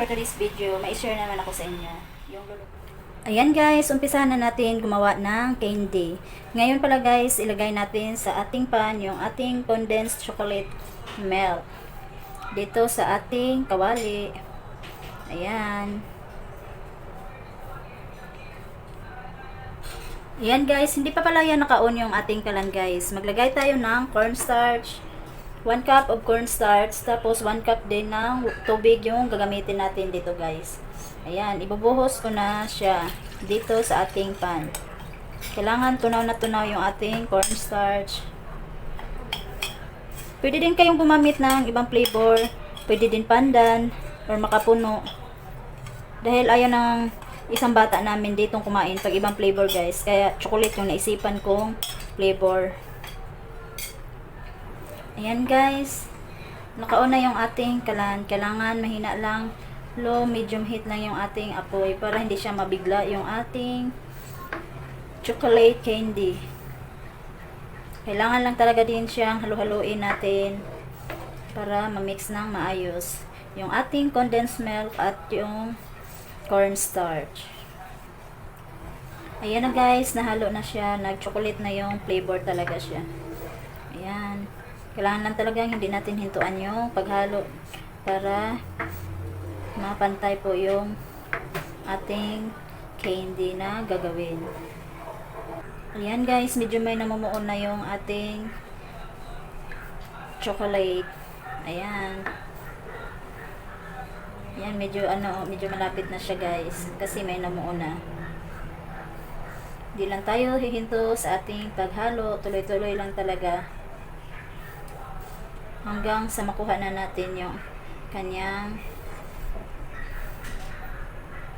today's video, mai-share naman ako sa inyo. Ayan guys, umpisahan na natin gumawa ng candy. Ngayon pala guys, ilagay natin sa ating pan yung ating condensed chocolate milk. Dito sa ating kawali. Ayan. Ayan guys, hindi pa pala yan naka-on yung ating kalan guys. Maglagay tayo ng cornstarch. 1 cup of cornstarch, tapos 1 cup din ng tubig yung gagamitin natin dito guys. Ayan, ibubuhos ko na siya dito sa ating pan. Kailangan tunaw na tunaw yung ating cornstarch. Pwede din kayong gumamit ng ibang flavor. Pwede din pandan or makapuno. Dahil ayaw ng isang bata namin ditong kumain pag ibang flavor guys. Kaya chocolate yung naisipan kong flavor. Ayan guys, naka-on na yung ating kalan. Kailangan mahina lang, low, medium heat lang yung ating apoy para hindi siya mabigla yung ating chocolate candy. Kailangan lang talaga din siyang halu-haluin natin para ma-mix ng maayos yung ating condensed milk at yung cornstarch. Ayan na guys, nahalo na siya, nag-chocolate na yung flavor talaga siya. Ayan. Kailangan lang talaga hindi natin hintuan yung paghalo para mapantay po yung ating candy na gagawin. Ayan guys, medyo may namumuon na yung ating chocolate. Ayan. Ayan, medyo malapit na siya guys kasi may namuon na. Hindi lang tayo hihinto sa ating paghalo, tuloy-tuloy lang talaga hanggang sa makuha na natin yung kanyang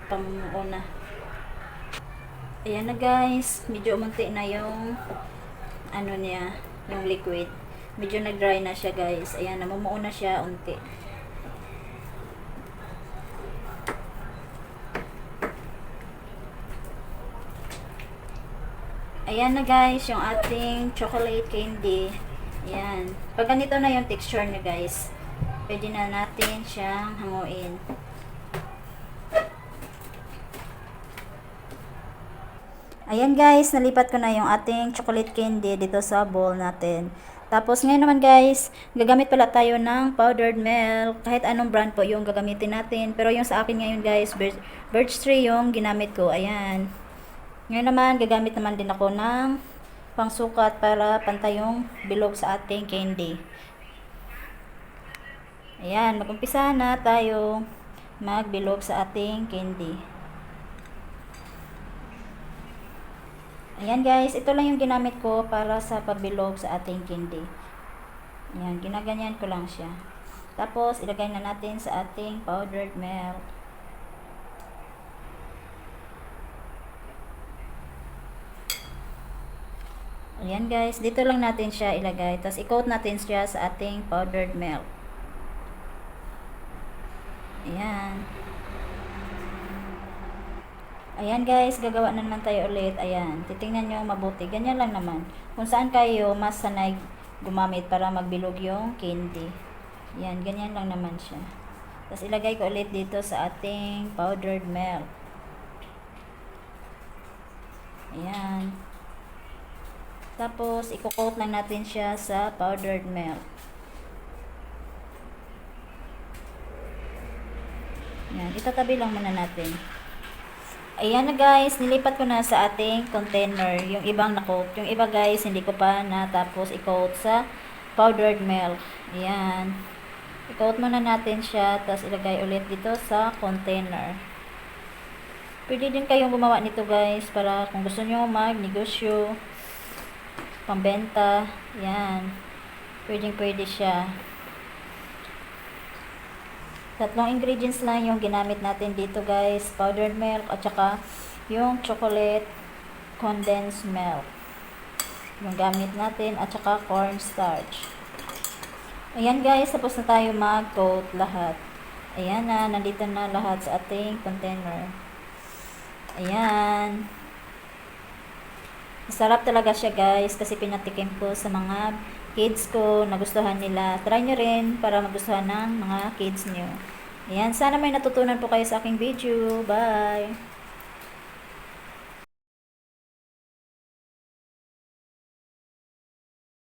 pamuna. Ayan na guys, medyo umunti na yung niya, yung liquid. Medyo nag-dry na siya guys. Ayan, namumuo na siya unti. Ayan na guys, yung ating chocolate candy. Ayan. Pag ganito na yung texture niya guys, pwede na natin siyang hanguin. Ayan guys, nalipat ko na yung ating chocolate candy dito sa bowl natin. Tapos ngayon naman guys, gagamit pala tayo ng powdered milk. Kahit anong brand po yung gagamitin natin. Pero yung sa akin ngayon guys, Birch Tree yung ginamit ko. Ayan. Ngayon naman, gagamit naman din ako ng pangsukat para pantay yung bilog sa ating candy. Ayan, mag-umpisa na tayo magbilog sa ating candy. Ayan guys, ito lang yung ginamit ko para sa pagbilog sa ating candy. Ayan, ginaganyan ko lang siya. Tapos, ilagay na natin sa ating powdered milk. Ayan guys, dito lang natin siya ilagay. Tapos i-coat natin siya sa ating powdered milk. Ayan. Ayan guys, gagawa na naman tayo ulit. Ayan, titingnan nyo mabuti. Ganyan lang naman. Kung saan kayo mas sanay gumamit para magbilog yung candy. Ayan, ganyan lang naman siya. Tapos ilagay ko ulit dito sa ating powdered milk. Ayan. Tapos, i-coat lang natin siya sa powdered milk. Yan, itatabi lang muna natin. Ayan na guys, nilipat ko na sa ating container yung ibang na-coat. Yung iba guys, hindi ko pa natapos i-coat sa powdered milk. Ayan. I-coat muna natin siya, tapos ilagay ulit dito sa container. Pwede din kayong gumawa nito guys, para kung gusto nyo mag-negosyo, pambenta, yan. Pwede siya. Tatlong ingredients lang yung ginamit natin dito guys. Powdered milk at saka yung chocolate condensed milk. Yung gamit natin at saka cornstarch. Ayan guys, tapos na tayo mag-coat lahat. Ayan na, nandito na lahat sa ating container. Ayan. Masarap talaga siya guys kasi pinatikim ko sa mga kids ko, nagustuhan nila. Try nyo rin para magustuhan ng mga kids nyo. Ayan, sana may natutunan po kayo sa aking video. Bye!